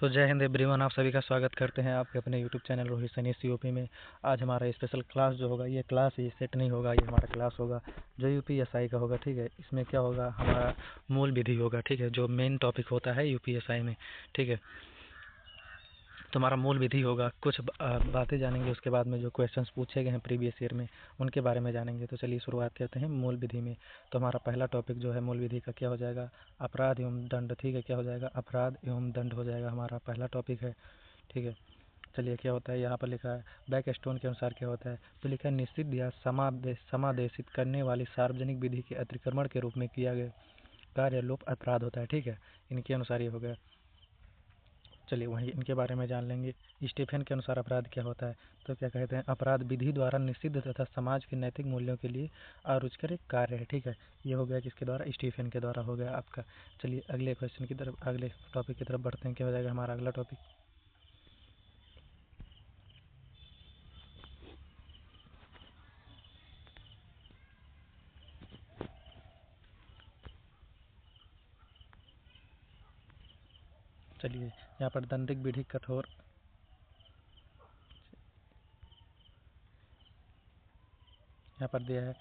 सो जय हिंद एवरीवन, आप सभी का स्वागत करते हैं आपके अपने YouTube channel Rohit Saini COP में। आज हमारा स्पेशल क्लास जो होगा, ये क्लास ये सेट नहीं होगा, ये हमारा क्लास होगा जो यूपीएसआई का होगा। ठीक है, इसमें क्या होगा, हमारा मूल विधि होगा। ठीक है, जो मेन टॉपिक होता है यूपीएसआई में। ठीक है, तो हमारा मूल विधि होगा, कुछ बातें जानेंगे, उसके बाद में जो क्वेश्चंस पूछे गए हैं प्रीवियस ईयर में उनके बारे में जानेंगे। तो चलिए शुरुआत करते हैं मूल विधि में। तो हमारा पहला टॉपिक जो है मूल विधि का क्या हो जाएगा, अपराध एवं दंड। ठीक है, क्या हो जाएगा, अपराध एवं दंड हो जाएगा, हमारा पहला टॉपिक है। ठीक है, चलिए क्या होता है, यहाँ पर लिखा है बैक स्टोन के अनुसार क्या होता है। तो लिखा है निश्चित या समादेशित करने वाली सार्वजनिक विधि के अतिक्रमण के रूप में किया गया कार्य लोप अपराध होता है। ठीक है, इनके अनुसार ये हो गया। चलिए वहीं इनके बारे में जान लेंगे। स्टीफन के अनुसार अपराध क्या होता है, तो क्या कहते हैं, अपराध विधि द्वारा निषिद्ध तथा समाज के नैतिक मूल्यों के लिए अरुचिकर एक कार्य है। ठीक है, ये हो गया किसके द्वारा, स्टीफन के द्वारा हो गया आपका। चलिए अगले क्वेश्चन की तरफ, अगले टॉपिक की तरफ बढ़ते हैं। क्या हो जाएगा हमारा अगला टॉपिक, चलिए यहाँ पर दंडिक विधि कठोर, यहाँ पर दिया है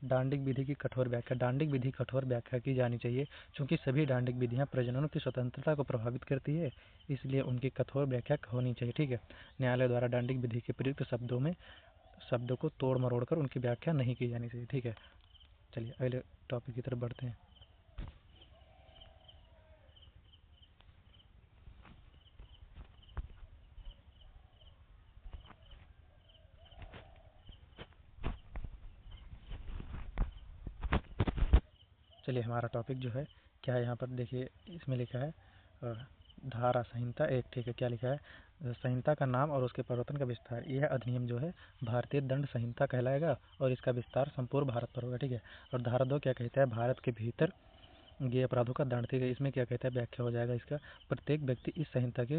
डांडिक विधि की कठोर व्याख्या। डांडिक विधि कठोर व्याख्या की जानी चाहिए, क्योंकि सभी डांडिक विधियां प्रजनन की स्वतंत्रता को प्रभावित करती है, इसलिए उनकी कठोर व्याख्या होनी चाहिए। ठीक है, न्यायालय द्वारा डांडिक विधि के प्रयुक्त शब्दों को तोड़ मरोड़ कर उनकी व्याख्या नहीं की जानी चाहिए। ठीक है, चलिए अगले टॉपिक की तरफ बढ़ते हैं। चलिए हमारा टॉपिक जो है क्या है, यहाँ पर देखिए इसमें लिखा है धारा संहिता एक। ठीक है, क्या लिखा है, संहिता का नाम और उसके प्रवर्तन का विस्तार। यह अधिनियम जो है भारतीय दंड संहिता कहलाएगा और इसका विस्तार संपूर्ण भारत पर होगा। ठीक है, और धारा 2 क्या कहता है, भारत के भीतर ये अपराधों का दंड। ठीक है, इसमें क्या कहता है, व्याख्या हो जाएगा इसका, प्रत्येक व्यक्ति इस संहिता के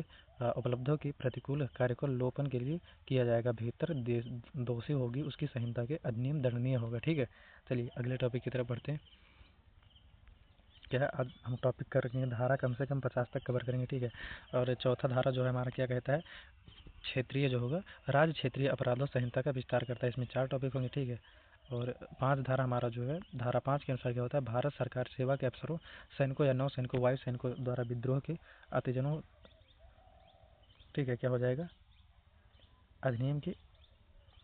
उपलब्धों की प्रतिकूल कार्य को लोपन के लिए किया जाएगा भीतर दोषी होगी उसकी संहिता के अधिनियम दंडनीय होगा। ठीक है, चलिए अगले टॉपिक की तरफ बढ़ते हैं। क्या है, आज हम टॉपिक कर रहे हैं धारा कम से कम 50 तक कवर करेंगे। ठीक है, और चौथा धारा जो है हमारा क्या कहता है, क्षेत्रीय जो होगा, राज्य क्षेत्रीय अपराधों संहिता का विस्तार करता है। इसमें 4 टॉपिक होंगे। ठीक है, और 5 धारा हमारा जो है, धारा 5 के अनुसार क्या होता है, भारत सरकार सेवा के अफसरों, सैनिकों या नौ सैनिकों, वायु सैनिकों द्वारा विद्रोह के अतिजनों। ठीक है, क्या हो जाएगा, अधिनियम के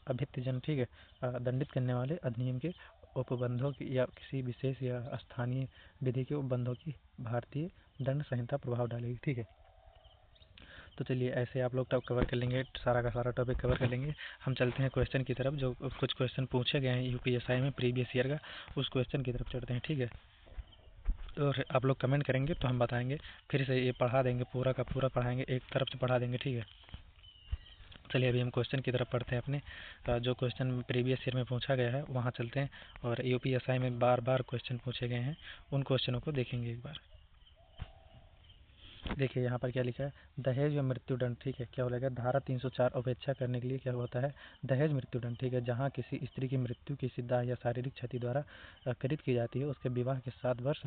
अभित्यजन। ठीक है, दंडित करने वाले अधिनियम के उपबंधों की या किसी विशेष या स्थानीय विधि के उपबंधों की भारतीय दंड संहिता प्रभाव डालेगी। ठीक है, तो चलिए ऐसे आप लोग टॉप कवर कर लेंगे, सारा का सारा टॉपिक कवर कर लेंगे। हम चलते हैं क्वेश्चन की तरफ, जो कुछ क्वेश्चन पूछे गए हैं यूपीएसआई में प्रीवियस ईयर का, उस क्वेश्चन की तरफ चढ़ते हैं। ठीक है, तो आप लोग कमेंट करेंगे तो हम बताएंगे, फिर से ये पढ़ा देंगे, पूरा का पूरा पढ़ाएंगे, एक तरफ से पढ़ा देंगे। ठीक है, चलिए अभी हम क्वेश्चन की तरफ पढ़ते हैं अपने, जो क्वेश्चन प्रीवियस ईयर में पूछा गया है वहाँ चलते हैं, और यूपीएसआई में बार बार क्वेश्चन पूछे गए हैं उन क्वेश्चनों को देखेंगे एक बार। देखिए यहाँ पर क्या लिखा है, दहेज व मृत्युदंड। ठीक है, क्या हो जाएगा, धारा 304 उपेक्षा करने के लिए क्या होता है, दहेज मृत्युदंड। ठीक है, जहाँ किसी स्त्री की मृत्यु किसी दाह या शारीरिक क्षति द्वारा कृत की जाती है, उसके विवाह के 7 वर्ष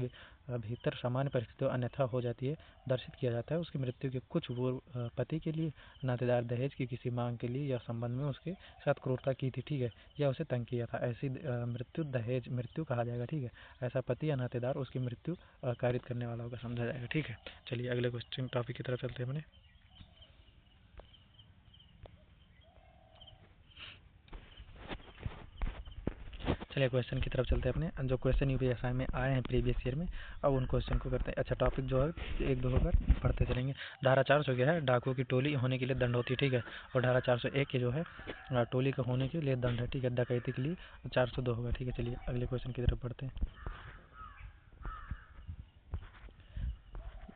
भीतर सामान्य परिस्थितियों अन्यथा हो जाती है, दर्शित किया जाता है उसकी मृत्यु के कुछ पूर्व पति के लिए नातेदार दहेज की किसी मांग के लिए या संबंध में उसके साथ क्रूरता की थी। ठीक है, या उसे तंग किया था, ऐसी मृत्यु दहेज मृत्यु कहा जाएगा। ठीक है, ऐसा पति या नातेदार उसकी मृत्यु कारित करने वाला होगा, समझा जाएगा। ठीक है, चलिए अगले क्वेश्चन टॉपिक की तरफ चलते हैं अपने। चलिए क्वेश्चन की तरफ चलते हैं अपने, जो क्वेश्चन यूपीएसआई में आए हैं प्रीवियस ईयर में, अब उन क्वेश्चन को करते हैं। अच्छा, टॉपिक जो है एक दो होकर पढ़ते चलेंगे। धारा 400 क्या है, डाकुओं की टोली होने के लिए दंड होती है। ठीक है, और धारा 401 के जो है टोली का होने के लिए दंड है। ठीक है, डकैती के लिए 402 होगा। ठीक है, चलिए अगले क्वेश्चन की तरफ बढ़ते हैं।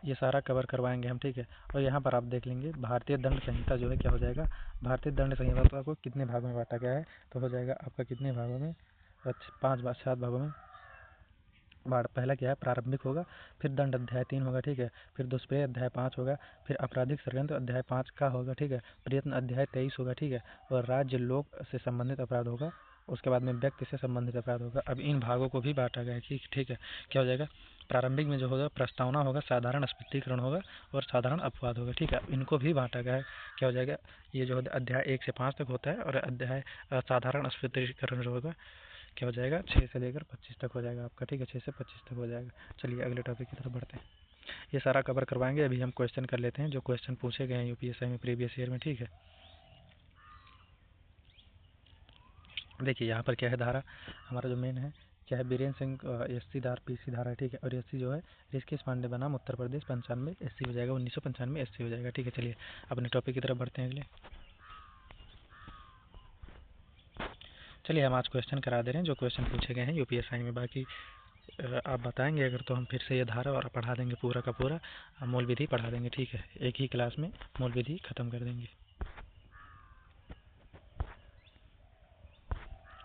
ये सारा कवर करवाएंगे हम। ठीक है, और यहाँ पर आप देख लेंगे भारतीय दंड संहिता जो है क्या हो जाएगा, भारतीय दंड संहिता को कितने भागों में बांटा गया है, तो हो जाएगा आपका कितने भागों में, 7 भागों में पहला क्या है, प्रारंभिक होगा, फिर दंड अध्याय 3 होगा। ठीक है, फिर दुष्प्रेय अध्याय 5 होगा, फिर आपराधिक षड्यंत्र अध्याय 5 का होगा। ठीक है, प्रयत्न अध्याय 23 होगा। ठीक है, और राज्य लोक से संबंधित अपराध होगा, उसके बाद में व्यक्ति से संबंधित अपराध होगा। अब इन भागों को भी बांटा गया है। ठीक है, क्या हो जाएगा, प्रारंभिक में जो होगा प्रस्तावना होगा, साधारण स्पष्टीकरण होगा और साधारण अपवाद होगा। ठीक है, इनको भी बांटा गया है। क्या हो जाएगा, ये जो अध्याय 1 से 5 तक होता है और अध्याय साधारण स्पष्टीकरण जो होगा क्या हो जाएगा 6 से लेकर 25 तक हो जाएगा आपका। ठीक है, 6 से 25 तक हो जाएगा। चलिए अगले टॉपिक की तरफ बढ़ते हैं। ये सारा कवर करवाएंगे। अभी हम क्वेश्चन कर लेते हैं जो क्वेश्चन पूछे गए हैं यूपीएससी में प्रीवियस ईयर में। ठीक है, देखिए यहाँ पर क्या है, धारा हमारा जो मेन है क्या है, बीरेन्द्र सिंह एससी धारा पीसी धारा है। ठीक है, और एससी जो है ऋषिकेश पांडे बनाम उत्तर प्रदेश 95 एससी हो जाएगा, 1995 एससी हो जाएगा। ठीक है, चलिए अपने टॉपिक की तरफ बढ़ते हैं अगले। चलिए हम आज क्वेश्चन करा दे रहे हैं जो क्वेश्चन पूछे गए हैं यूपीएससी में। बाकी आप बताएंगे अगर तो हम फिर से ये धारा और पढ़ा देंगे पूरा का पूरा, मूल विधि पढ़ा देंगे। ठीक है, एक ही क्लास में मूल विधि खत्म कर देंगे।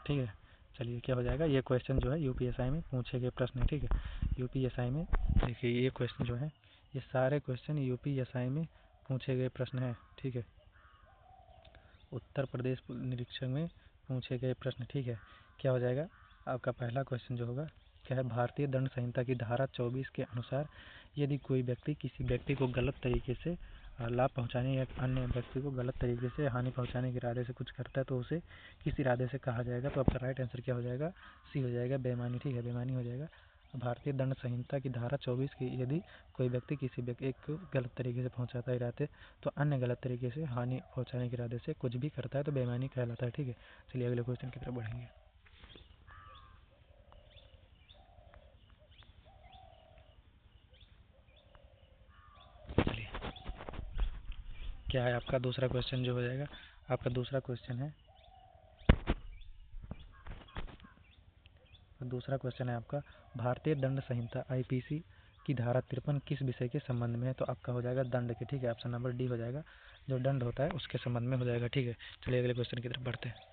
ठीक है, चलिए क्या हो जाएगा, ये क्वेश्चन जो है यूपीएससी में पूछे गए प्रश्न है। ठीक है, यूपीएससी में देखिए ये क्वेश्चन जो है, ये सारे क्वेश्चन यूपीएससी में पूछे गए प्रश्न है। ठीक है, उत्तर प्रदेश निरीक्षण में पूछे गए प्रश्न। ठीक है, क्या हो जाएगा, आपका पहला क्वेश्चन जो होगा क्या है, भारतीय दंड संहिता की धारा 24 के अनुसार यदि कोई व्यक्ति किसी व्यक्ति को गलत तरीके से लाभ पहुंचाने या अन्य व्यक्ति को गलत तरीके से हानि पहुंचाने के इरादे से कुछ करता है तो उसे किस इरादे से कहा जाएगा। तो आपका राइट आंसर क्या हो जाएगा, सी हो जाएगा, बेईमानी। ठीक है, बेईमानी हो जाएगा। भारतीय दंड संहिता की धारा 24 की यदि कोई व्यक्ति किसी व्यक्ति एक गलत तरीके से पहुंचाता है इरादे तो अन्य गलत तरीके से हानि पहुंचाने के इरादे से कुछ भी करता है तो बेईमानी कहलाता है। ठीक है, चलिए अगले क्वेश्चन की तरफ बढ़ेंगे। चलिए क्या है आपका दूसरा क्वेश्चन जो हो जाएगा, आपका दूसरा क्वेश्चन है, दूसरा क्वेश्चन है आपका भारतीय दंड संहिता आईपीसी की धारा 53 किस विषय के संबंध में है। तो आपका हो जाएगा दंड के। ठीक है, ऑप्शन नंबर डी हो जाएगा, जो दंड होता है उसके संबंध में हो जाएगा। ठीक है, चलिए अगले क्वेश्चन की तरफ बढ़ते हैं।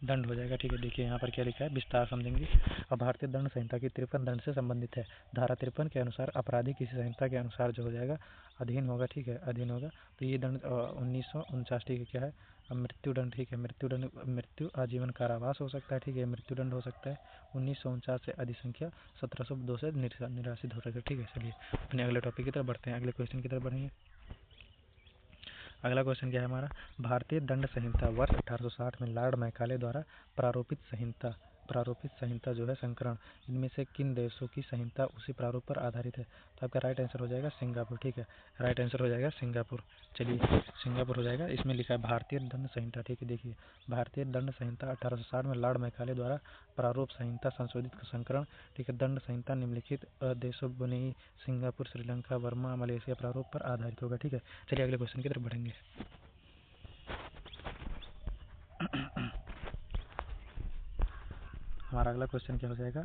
दंड हो जाएगा। ठीक है, देखिए यहाँ पर क्या लिखा है, विस्तार समझेंगे। अब भारतीय दंड संहिता की 53 दंड से संबंधित है। धारा 53 के अनुसार अपराधी किसी संहिता के अनुसार जो हो जाएगा अधीन होगा। ठीक है, अधीन होगा। तो ये दंड 1949। ठीक है, क्या है, मृत्यु दंड। ठीक है, मृत्यु दंड, मृत्यु आजीवन कारावास हो सकता है। ठीक है, मृत्यु दंड हो सकता है। 1949 से अधिसंख्या 1702 से निराशित हो सकता है। ठीक है, चलिए अपने अगले टॉपिक की तरफ बढ़ते हैं, अगले क्वेश्चन की तरफ बढ़ेंगे। अगला क्वेश्चन क्या है हमारा, भारतीय दंड संहिता वर्ष 1860 में लॉर्ड मैकाले द्वारा प्रारूपित संहिता जो है संस्करण इनमें से किन देशों की संहिता उसी प्रारूप पर आधारित है। तो आपका राइट आंसर हो जाएगा सिंगापुर। ठीक है, राइट आंसर हो जाएगा सिंगापुर। चलिए सिंगापुर हो जाएगा। इसमें लिखा है भारतीय दंड संहिता। ठीक है, देखिए भारतीय दंड संहिता 1860 में लॉर्ड मैकाले द्वारा प्रारूप संहिता संशोधित संस्करण। ठीक है, दंड संहिता निम्नलिखित देशों Brunei, Singapore, Sri Lanka, Burma, Malaysia प्रारूप पर आधारित होगा। ठीक है, चलिए अगले क्वेश्चन की तरफ बढ़ेंगे। हमारा अगला क्वेश्चन क्या हो जाएगा,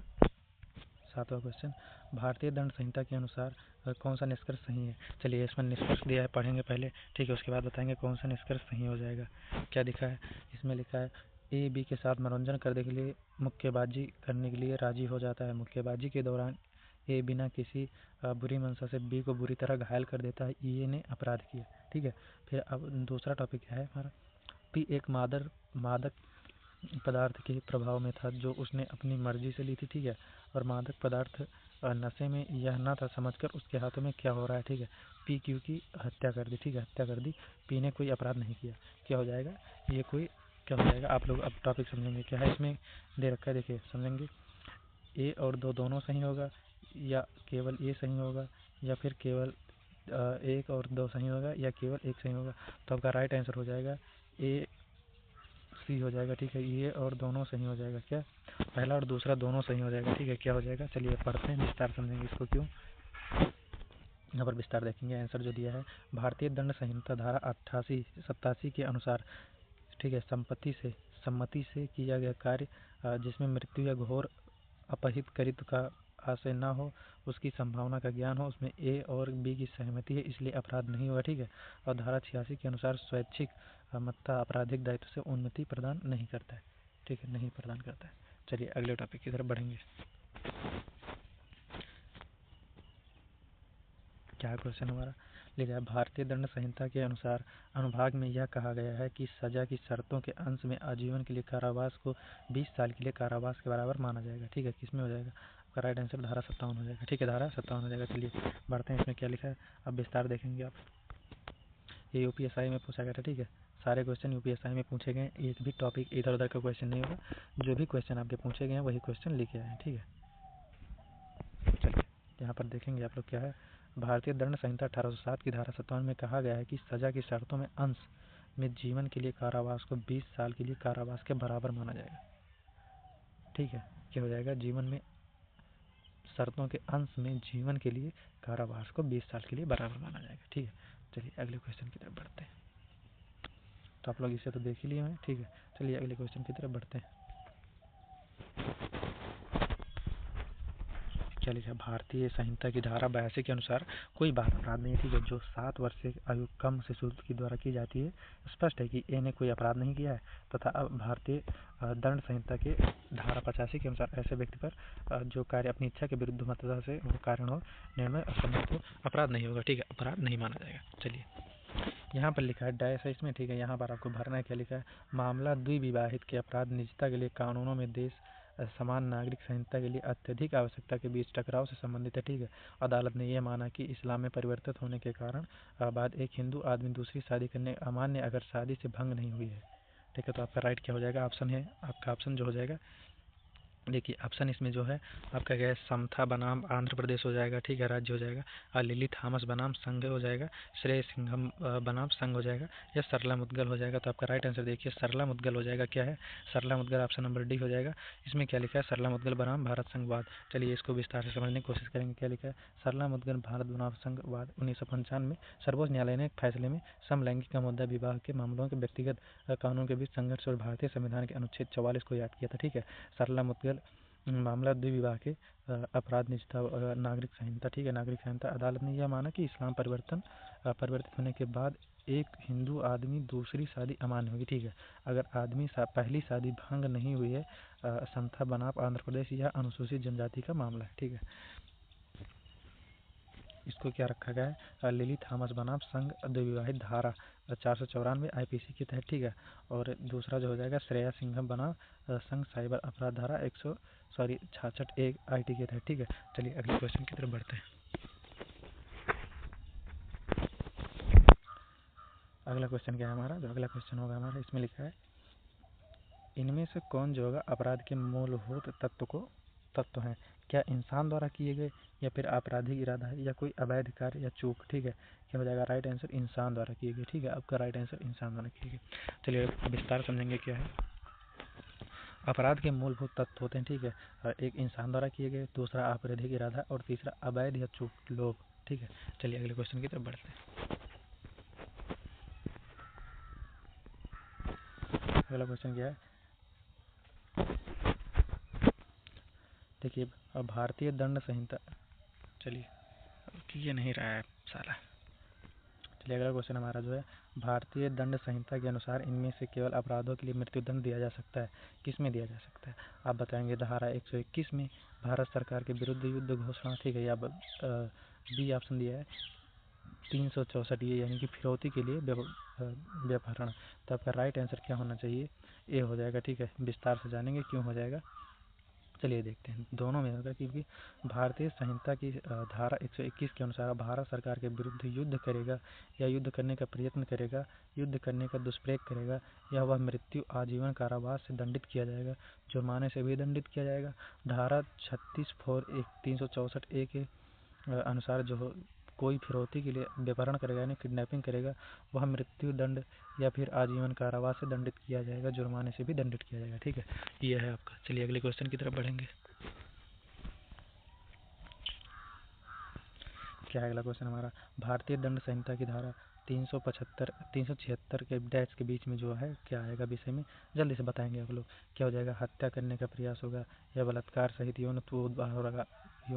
सातवां क्वेश्चन, भारतीय दंड संहिता के अनुसार कौन सा निष्कर्ष सही है। चलिए इसमें निष्कर्ष दिया है, पढ़ेंगे पहले। ठीक है, उसके बाद बताएंगे कौन सा निष्कर्ष सही हो जाएगा। क्या दिखा है, इसमें लिखा है ए बी के साथ मनोरंजन करने के लिए मुक्केबाजी करने के लिए राजी हो जाता है। मुक्केबाजी के दौरान ए बिना किसी बुरी मंशा से बी को बुरी तरह घायल कर देता है। ए ने अपराध किया। ठीक है, फिर अब दूसरा टॉपिक क्या है हमारा, पी एक मादक पदार्थ के प्रभाव में था जो उसने अपनी मर्जी से ली थी। ठीक है, और मादक पदार्थ नशे में यह न था समझकर उसके हाथों में क्या हो रहा है। ठीक है, पी क्यू की हत्या कर दी। ठीक है, हत्या कर दी, पी ने कोई अपराध नहीं किया। क्या हो जाएगा, ये कोई क्या हो जाएगा, आप लोग अब टॉपिक समझेंगे। क्या है इसमें दे रखा है, देखिए समझेंगे। ए और दो दोनों सही होगा, या केवल ए सही होगा, या फिर केवल एक और दो सही होगा, या केवल एक सही होगा। तो आपका राइट आंसर हो जाएगा ए सी हो जाएगा। ठीक है, ये और दोनों सही हो जाएगा। क्या, पहला और दूसरा दोनों सही हो जाएगा। ठीक है, क्या हो जाएगा, चलिए पढ़ते हैं, विस्तार समझेंगे इसको क्यों। यहाँ पर विस्तार देखेंगे। आंसर जो दिया है, भारतीय दंड संहिता धारा 87 के अनुसार, ठीक है, सम्मति से किया गया कार्य जिसमें मृत्यु या घोर अपहित करित का आशय न हो, उसकी संभावना का ज्ञान हो, उसमें ए और बी की सहमति है, इसलिए अपराध नहीं हुआ। ठीक है, और धारा 86 के अनुसार स्वैच्छिक मत्ता आपराधिक दायित्व से उन्नति प्रदान नहीं करता है। ठीक है, नहीं प्रदान करता है। चलिए अगले टॉपिक की तरफ बढ़ेंगे। क्या क्वेश्चन हमारा लिखा है, भारतीय दंड संहिता के अनुसार अनुभाग में यह कहा गया है कि सजा की शर्तों के अंश में आजीवन के लिए कारावास को 20 साल के लिए कारावास के बराबर माना जाएगा। ठीक है, किसमें हो जाएगा आपका राइट आंसर धारा 57 हो जाएगा। ठीक है, धारा 57 हो जाएगा। चलिए बढ़ते हैं, इसमें क्या लिखा है अब विस्तार देखेंगे आप। ये यूपीएसआई में पूछा गया था। ठीक है, सारे क्वेश्चन यूपीएसआई में पूछे गए, एक भी टॉपिक इधर उधर का क्वेश्चन नहीं होगा, जो भी क्वेश्चन आपके पूछे गए हैं वही क्वेश्चन लिखे आए हैं। ठीक है, चलिए यहाँ पर देखेंगे आप लोग क्या है। भारतीय दंड संहिता 1807 की धारा 57 में कहा गया है कि सजा की शर्तों में अंश में जीवन के लिए कारावास को 20 साल के लिए कारावास के बराबर माना जाएगा। ठीक है, क्या हो जाएगा, जीवन में शर्तों के अंश में जीवन के लिए कारावास को 20 साल के लिए बराबर माना जाएगा। ठीक है, चलिए अगले क्वेश्चन की तरफ बढ़ते हैं। तो आप लोग इसे तो देख ही लिए हैं। ठीक है, चलिए अगले क्वेश्चन की तरफ बढ़ते हैं। क्या लिखा है, भारतीय संहिता की धारा 82 के अनुसार कोई बाल अपराध नहीं थी जो 7 वर्ष से आयु कम शिशु के द्वारा की जाती है। स्पष्ट है कि ए ने कोई अपराध नहीं किया है तथा अब भारतीय दंड संहिता के धारा 85 के अनुसार ऐसे व्यक्ति पर जो कार्य अपनी इच्छा के विरुद्ध मतदा से वो कारण हो निर्णय असम्मत हो अपराध नहीं होगा। ठीक है, अपराध नहीं माना जाएगा। चलिए यहाँ पर लिखा है डैश है इसमें। ठीक है, यहाँ पर आपको भरना है। क्या लिखा है, मामला द्विविवाहित के अपराध निजता के लिए कानूनों में देश समान नागरिक संहिता के लिए अत्यधिक आवश्यकता के बीच टकराव से संबंधित है। ठीक है, अदालत ने यह माना कि इस्लाम में परिवर्तित होने के कारण बाद एक हिंदू आदमी दूसरी शादी करने अमान्य अगर शादी से भंग नहीं हुई है। ठीक है, तो आपका राइट क्या हो जाएगा, ऑप्शन है आपका ऑप्शन जो हो जाएगा, देखिए ऑप्शन इसमें जो है आपका क्या है, समथा बनाम आंध्र प्रदेश हो जाएगा। ठीक है, राज्य हो जाएगा। और लिली थॉमस बनाम संघ हो जाएगा, श्रेय सिंघम बनाम संघ हो जाएगा, या सरला मुद्गल हो जाएगा। तो आपका राइट आंसर देखिए सरला मुद्गल हो जाएगा। क्या है, सरला मुद्गल, ऑप्शन नंबर डी हो जाएगा। इसमें क्या लिखा है, सरला मुद्गल बनाम भारत संघवाद। चलिए इसको विस्तार से समझने की कोशिश करेंगे। क्या लिखा है, सरला मुद्गल भारत बनाम संघवाद 1995 में सर्वोच्च न्यायालय ने फैसले में समलैंगिक का मुद्दा विवाह के मामलों के व्यक्तिगत कानून के बीच संघर्ष और भारतीय संविधान के अनुच्छेद 44 को याद किया था। ठीक है, सरला मुद्गल मामला द्विविवाह के अपराध निजता नागरिक संहिता। ठीक है, नागरिक संहिता, अदालत ने यह माना कि इस्लाम परिवर्तित होने के बाद एक हिंदू आदमी दूसरी शादी अमान्य होगी। ठीक है, अगर आदमी पहली शादी भंग नहीं हुई है, समथा बनाम आंध्र प्रदेश, यह अनुसूचित जनजाति का मामला है। ठीक है, इसको क्या रखा गया है, लिली थॉमस बनाम संघ द्विविवाहित धारा 494 आईपीसी के तहत। ठीक है, और दूसरा जो हो जाएगा श्रेया सिंघम बनाम संघ साइबर अपराध धारा 66 एक आईटी के तहत। ठीक है, चलिए अगले क्वेश्चन की तरफ बढ़ते हैं। अगला क्वेश्चन क्या है हमारा, जो अगला क्वेश्चन होगा हमारा, इसमें लिखा है इनमें से कौन जो होगा अपराध के मूलभूत तत्व हैं, क्या इंसान द्वारा किए गए, या फिर आपराधिक इरादा है, या कोई अवैध कार्य या चूक। ठीक है, क्या हो जाएगा राइट आंसर, इंसान द्वारा किए गए। ठीक है, आपका राइट आंसर इंसान द्वारा किए गए। चलिए विस्तार समझेंगे क्या है। अपराध के मूलभूत तत्व होते हैं। ठीक है, एक इंसान द्वारा किए गए, दूसरा आपराधिक इरादा, और तीसरा अवैध या चूक लोभ। ठीक है, चलिए अगले क्वेश्चन की तरफ बढ़ते हैं। अगला क्वेश्चन क्या है, देखिए भारतीय दंड संहिता, चलिए ये नहीं रहा है साला। चलिए अगला क्वेश्चन हमारा जो है, भारतीय दंड संहिता के अनुसार इनमें से केवल अपराधों के लिए मृत्युदंड दिया जा सकता है, किस में दिया जा सकता है, आप बताएंगे। धारा 121 में भारत सरकार के विरुद्ध युद्ध घोषणा। ठीक है, या बी ऑप्शन दिया है 364 ये यानी कि फिरौती के लिए व्यवहरण। तो आपका राइट आंसर क्या होना चाहिए, ए हो जाएगा। ठीक है, विस्तार से जानेंगे क्यों हो जाएगा। चलिए देखते हैं, दोनों में होगा, क्योंकि भारतीय संहिता की धारा 121 के अनुसार भारत सरकार के विरुद्ध युद्ध करेगा या युद्ध करने का प्रयत्न करेगा, युद्ध करने का दुष्प्रयोग करेगा, या वह मृत्यु आजीवन कारावास से दंडित किया जाएगा, जुर्माने से भी दंडित किया जाएगा। धारा 364 ए के अनुसार जो कोई फिरौती के लिए व्यवहरण करेगा यानी किडनैपिंग करेगा, वह मृत्यु दंड या फिर आजीवन कारावास से दंडित किया जाएगा, जुर्माने से भी दंडित किया जाएगा। ठीक है, ये है आपका। चलिए अगले क्वेश्चन की तरफ बढ़ेंगे। क्या है अगला क्वेश्चन हमारा, भारतीय दंड संहिता की धारा 376 के डैश के बीच में जो है क्या आएगा विषय में, जल्दी से बताएंगे आप लोग। क्या हो जाएगा, हत्या करने का प्रयास होगा, या बलात्कार सहित यौन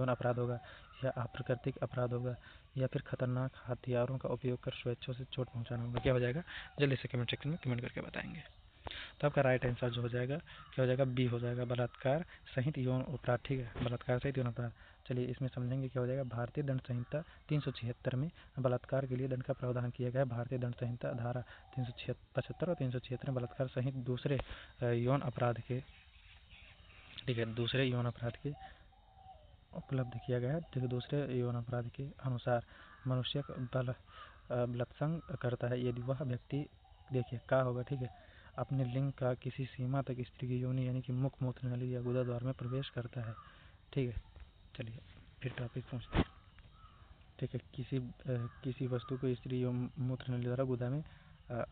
अपराध होगा, या अप्राकृतिक अपराध होगा, या फिर खतरनाक हथियारों का उपयोग कर स्वेच्छा से चोट पहुंचाना होगा। क्या हो जाएगा, जल्दी से कमेंट सेक्शन में कमेंट करके बताएंगे। तो आपका राइट आंसर जो हो जाएगा क्या हो जाएगा, बी हो जाएगा, बलात्कार सहित यौन अपराध। ठीक है, बलात्कार सहित यौन अपराध। चलिए इसमें समझेंगे क्या हो जाएगा। भारतीय दंड संहिता 376 में बलात्कार के लिए दंड का प्रावधान किया गया है। भारतीय दंड संहिता धारा 375 और 376 में बलात्कार सहित दूसरे यौन अपराध के, ठीक है, दूसरे यौन अपराध के उपलब्ध किया गया है। ठीक है, दूसरे यौन अपराध के अनुसार मनुष्य बलात्संग करता है यदि वह व्यक्ति, देखिए क्या होगा, ठीक है, अपने लिंग का किसी सीमा तक स्त्री की योनि यानी कि मुख, मूत्र नली या गुदा द्वार में प्रवेश करता है। ठीक है, चलिए फिर टॉपिक पूछते हैं। ठीक है, किसी वस्तु को स्त्री मूत्र नली द्वारा गुदा में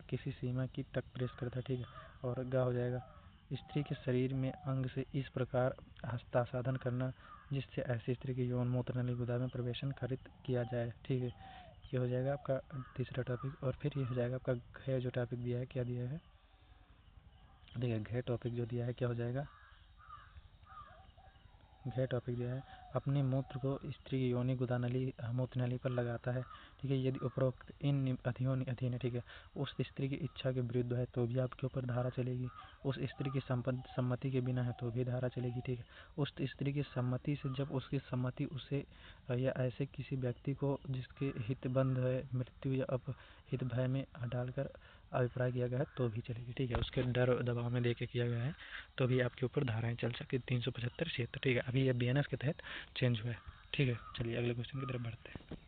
किसी सीमा की तक प्रेस करता है। ठीक है, और गा हो जाएगा स्त्री के शरीर में अंग से इस प्रकार हस्तासाधन करना जिससे ऐसी स्त्री की यौन मूत्र नली गुदा में प्रवेशन खरित किया जाए। ठीक है, ये हो जाएगा आपका तीसरा टॉपिक। और फिर ये हो जाएगा आपका घ जो टॉपिक दिया है, क्या दिया है, देखिए घ टॉपिक जो दिया है क्या हो जाएगा, घ टॉपिक दिया है अपने मूत्र को स्त्री की योनि गुदानली मूत्र नली पर लगाता है। ठीक है, यदि उपरोक्त इन अधीन है, ठीक है, उस स्त्री की इच्छा के विरुद्ध है तो भी आपके ऊपर धारा चलेगी। उस स्त्री की सम्मति के बिना है तो भी धारा चलेगी। ठीक है, उस स्त्री की सम्मति से, जब उसकी सम्मति उसे या ऐसे किसी व्यक्ति को जिसके हितबंध है मृत्यु या अपहित भय में डालकर अभिप्राय किया गया है तो भी चलेगी। ठीक है, उसके डर दबाव में देके किया गया है तो भी आपके ऊपर धाराएं चल सकती है 375 76। ठीक है, अभी ये बीएनएस के तहत चेंज हुआ है। ठीक है, चलिए अगले क्वेश्चन की तरफ बढ़ते हैं।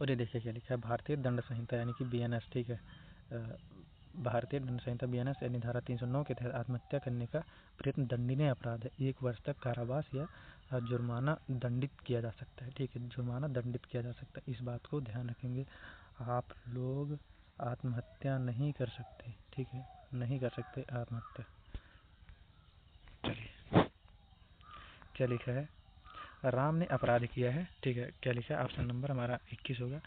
और ये देखिए क्या लिखा है, भारतीय दंड संहिता यानी कि बीएनएस, ठीक है, भारतीय दंड संहिता बीएनएस यानी धारा 309 के तहत आत्महत्या करने का प्रयत्न दंडनीय अपराध है। 1 वर्ष तक कारावास या जुर्माना दंडित किया जा सकता है। ठीक है, जुर्माना दंडित किया जा सकता है, इस बात को ध्यान रखेंगे। आप लोग आत्महत्या नहीं कर सकते। ठीक है, नहीं कर सकते आत्महत्या। चलिए क्या लिखा है, राम ने अपराध किया है। ठीक है, क्या लिखा है, ऑप्शन नंबर हमारा 21 होगा।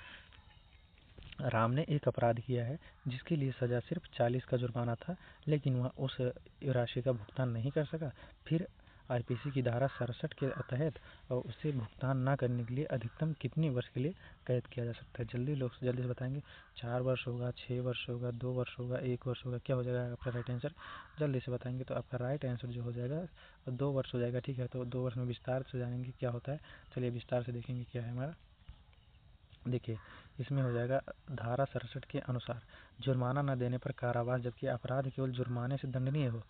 राम ने एक अपराध किया है जिसके लिए सजा सिर्फ 40 का जुर्माना था, लेकिन वह उस राशि का भुगतान नहीं कर सका। फिर आईपीसी की धारा 67 के तहत उसे भुगतान न करने के लिए अधिकतम कितने वर्ष के लिए कैद किया जा सकता है। जल्दी से बताएंगे। 4 वर्ष होगा, 6 वर्ष होगा, 2 वर्ष होगा, 1 वर्ष होगा, क्या हो जाएगा आपका राइट आंसर, जल्दी से बताएंगे। तो आपका राइट आंसर जो हो जाएगा 2 वर्ष हो जाएगा। ठीक है, तो 2 वर्ष में विस्तार से जानेंगे क्या होता है। चलिए विस्तार से देखेंगे क्या है हमारा। देखिए इसमें हो जाएगा धारा 67 के अनुसार जुर्माना न देने पर कारावास, जबकि अपराध केवल जुर्माने से दंडनीय हो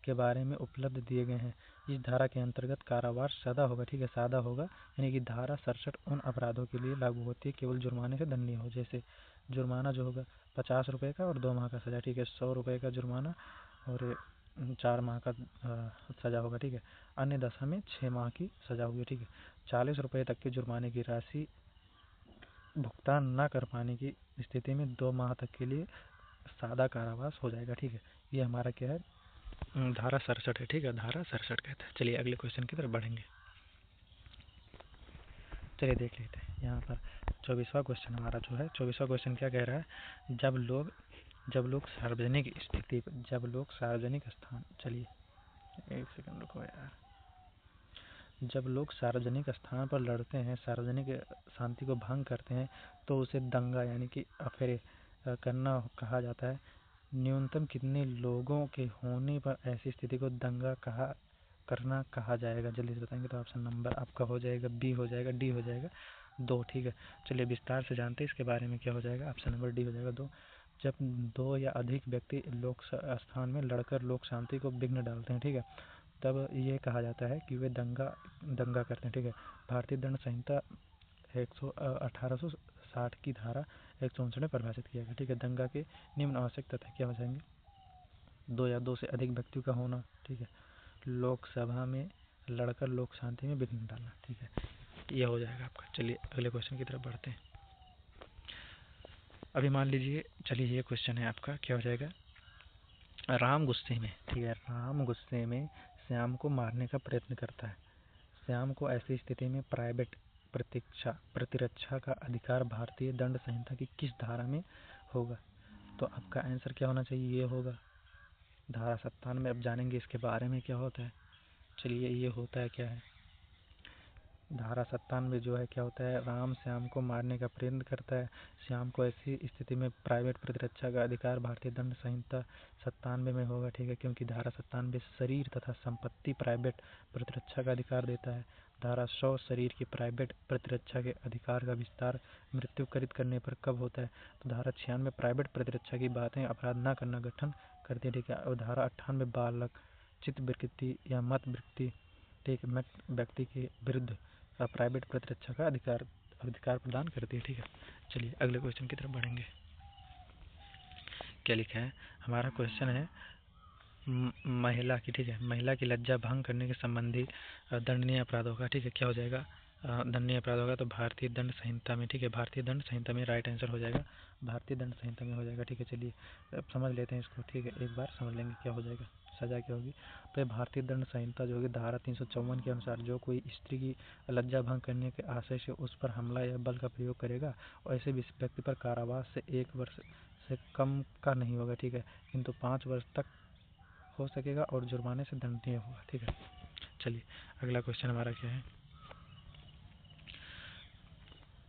के बारे में उपलब्ध दिए गए हैं। इस धारा के अंतर्गत कारावास सादा होगा। ठीक है, सादा होगा, यानी कि धारा 67 उन अपराधों के लिए लागू होती है केवल जुर्माने से दंडनीय हो। जैसे जुर्माना जो होगा 50 रुपये का और 2 माह का सजा। ठीक है, 100 रुपये का जुर्माना और 4 माह का सजा होगा। ठीक है, अन्य दशा में 6 माह की सजा होगी। ठीक है, 40 रुपये तक के जुर्माने की राशि भुगतान न कर पाने की स्थिति में 2 माह तक के लिए सादा कारावास हो जाएगा। ठीक है, ये हमारा क्या है, धारा 67 है। ठीक है, धारा 67 कहता है। चलिए अगले क्वेश्चन की तरफ बढ़ेंगे। चलिए देख लेते हैं यहाँ पर 24वां क्वेश्चन हमारा जो है। 24वां क्वेश्चन क्या कह रहा है, जब लोग सार्वजनिक स्थिति, जब लोग सार्वजनिक स्थान, चलिए एक सेकंड रुको यार, जब लोग सार्वजनिक स्थान पर लड़ते हैं, सार्वजनिक शांति को भंग करते हैं तो उसे दंगा यानी कि अफेरे करना कहा जाता है। न्यूनतम कितने लोगों के होने पर ऐसी स्थिति को दंगा करना कहा जाएगा, जल्दी से बताएंगे। तो ऑप्शन नंबर आपका हो जाएगा बी हो जाएगा, डी हो जाएगा 2। ठीक है, चलिए विस्तार से जानते हैं इसके बारे में क्या हो जाएगा। ऑप्शन नंबर डी हो जाएगा 2। जब 2 या अधिक व्यक्ति लोक स्थान में लड़कर लोक शांति को विघ्न डालते हैं, ठीक है, तब ये कहा जाता है कि वे दंगा करते हैं। ठीक है, भारतीय दंड संहिता 1860 की धारा 159 में परिभाषित किया गया। ठीक है, दंगा के निम्न आवश्यक तथ्य क्या हो जाएंगे, 2 या 2 से अधिक व्यक्तियों का होना। ठीक है, लोकसभा में लड़कर लोक शांति में विघ्न डालना। ठीक है, यह हो जाएगा आपका। चलिए अगले क्वेश्चन की तरफ बढ़ते हैं। अभी मान लीजिए, चलिए ये क्वेश्चन है आपका, क्या हो जाएगा, राम गुस्से में, ठीक है, राम गुस्से में श्याम को मारने का प्रयत्न करता है। श्याम को ऐसी स्थिति में प्राइवेट प्रतिरक्षा का अधिकार भारतीय दंड संहिता की किस धारा में होगा। तो आपका आंसर क्या होना चाहिए, ये होगा धारा 57 में। अब जानेंगे इसके बारे में क्या होता है। चलिए ये होता है क्या है, धारा 97 जो है क्या होता है, राम श्याम को मारने का प्रयत्न करता है। श्याम को ऐसी स्थिति में प्राइवेट प्रतिरक्षा का अधिकार भारतीय दंड संहिता 97 में होगा। ठीक है, क्योंकि धारा 97 शरीर तथा संपत्ति प्राइवेट प्रतिरक्षा का अधिकार देता है। धारा 100 शरीर की प्राइवेट प्रतिरक्षा के अधिकार का विस्तार मृत्यु करित करने पर कब होता है? तो धारा 96 प्राइवेट प्रतिरक्षा की बातें अपराध न करना गठन करती है, ठीक है। और धारा 98 बालक चित्त विकृति या मत विकृति, ठीक है, मत व्यक्ति के विरुद्ध प्राइवेट प्रतिरक्षा का अधिकार प्रदान करती है, ठीक है। चलिए अगले क्वेश्चन की तरफ बढ़ेंगे। क्या लिखा है? हमारा क्वेश्चन है महिला की, ठीक है, महिला की लज्जा भंग करने के संबंधी दंडनीय अपराध होगा, ठीक है। क्या हो जाएगा? दंडनीय अपराध होगा तो भारतीय दंड संहिता में, ठीक है, भारतीय दंड संहिता में राइट आंसर हो जाएगा, भारतीय दंड संहिता में हो जाएगा, ठीक है। चलिए अब समझ लेते हैं इसको, ठीक है, एक बार समझ लेंगे क्या हो जाएगा, सजा क्या होगी। तो भारतीय दंड संहिता जो होगी धारा 354 के अनुसार जो कोई स्त्री की लज्जा भंग करने के आशय से उस पर हमला या बल का प्रयोग करेगा और ऐसे व्यक्ति पर कारावास से 1 वर्ष से कम का नहीं होगा, ठीक है, किंतु 5 वर्ष तक हो सकेगा और जुर्माने से दंडनीय होगा, ठीक है। चलिए अगला क्वेश्चन हमारा क्या है,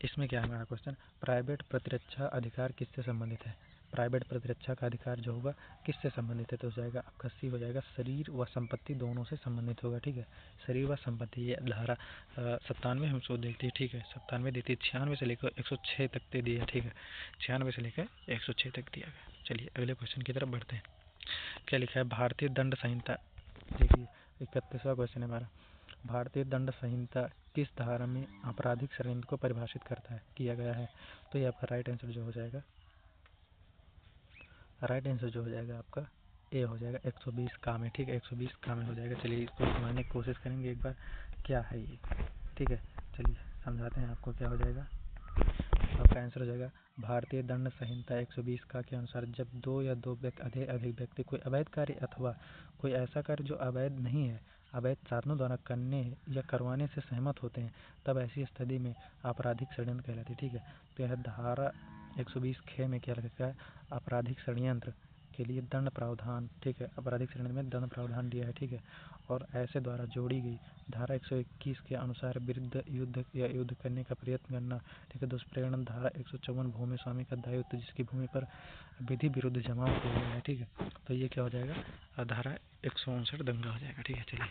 इसमें क्या है हमारा क्वेश्चन, प्राइवेट प्रतिरक्षा अधिकार किससे संबंधित है? प्राइवेट प्रतिरक्षा का अधिकार जो होगा किससे संबंधित है? तो हो जाएगा आपका सी हो जाएगा, शरीर व संपत्ति दोनों से संबंधित होगा, ठीक है। शरीर व संपत्ति, ये धारा 97 हम उसको देखते हैं, ठीक है, 97 देती है, 96 से लेकर 106 तक दे दिया, ठीक है, 96 से लेकर 106 तक दिया गया। चलिए अगले क्वेश्चन की तरफ बढ़ते हैं। क्या लिखा है? भारतीय दंड संहिता, देखिए 31वां क्वेश्चन है हमारा, भारतीय दंड संहिता किस धारा में आपराधिक षड्यंत्र को परिभाषित करता है, किया गया है? तो ये आपका राइट आंसर जो हो जाएगा, राइट आंसर जो हो जाएगा आपका ए हो जाएगा, 120 का में, ठीक है, 120 का में हो जाएगा। चलिए इसको समझने की कोशिश करेंगे एक बार क्या है ये, ठीक है। चलिए समझाते हैं आपको क्या हो जाएगा, आपका आंसर हो जाएगा भारतीय दंड संहिता 120 का के अनुसार जब 2 या 2 अधिक व्यक्ति कोई अवैध कार्य अथवा कोई ऐसा कार्य जो अवैध नहीं है अवैध साधनों द्वारा करने या करवाने से सहमत होते हैं तब ऐसी स्थिति में आपराधिक षड्यंत्र कहलाती है, ठीक है। तो यह धारा 120 ख में क्या लिखा है? आपराधिक षड्यंत्र के लिए दंड प्रावधान, ठीक है, आपराधिक षड्यंत्र में दंड प्रावधान दिया है, ठीक है। और ऐसे द्वारा जोड़ी गई धारा 121 के अनुसार विरुद्ध युद्ध या युद्ध करने का प्रयत्न करना, ठीक है। दुष्प्रेरण धारा 154 भूमि स्वामी का दायित्व जिसकी भूमि पर विधि विरुद्ध जमाव किया गया है, ठीक है। तो ये क्या हो जाएगा? धारा 159 दंगा हो जाएगा, ठीक है। चलिए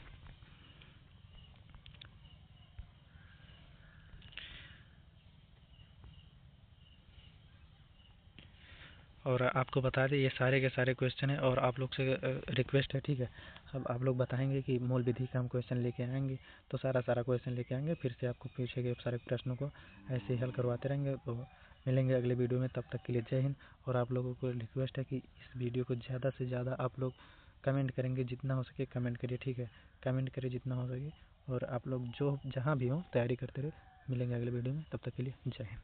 और आपको बता दें ये सारे के सारे क्वेश्चन है और आप लोग से रिक्वेस्ट है, ठीक है, अब आप लोग बताएंगे कि मूल विधि का हम क्वेश्चन लेके आएंगे तो सारा क्वेश्चन लेके आएंगे, फिर से आपको पूछे गए सारे प्रश्नों को ऐसे ही हल करवाते रहेंगे। तो मिलेंगे अगले वीडियो में, तब तक के लिए जय हिंद। और आप लोगों को रिक्वेस्ट है कि इस वीडियो को ज़्यादा से ज़्यादा आप लोग कमेंट करेंगे, जितना हो सके कमेंट करिए, ठीक है, कमेंट करिए जितना हो सके। और आप लोग जो जहाँ भी हों तैयारी करते रहे। मिलेंगे अगले वीडियो में, तब तक के लिए जय हिंद।